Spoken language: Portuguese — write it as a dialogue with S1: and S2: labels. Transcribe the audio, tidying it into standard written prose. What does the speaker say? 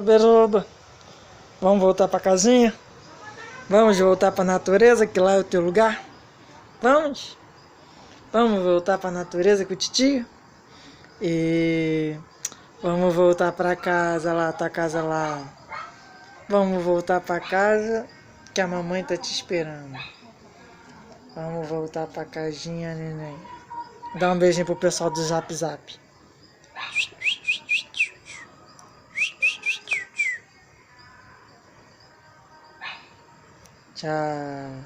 S1: Beruba, vamos voltar pra casinha? Vamos voltar pra natureza, que lá é o teu lugar? Vamos? Vamos voltar pra natureza com o titio? E vamos voltar pra casa lá, tua casa lá. Vamos voltar pra casa, que a mamãe tá te esperando. Vamos voltar pra casinha, neném. Dá um beijinho pro pessoal do Zap Zap. Tchau.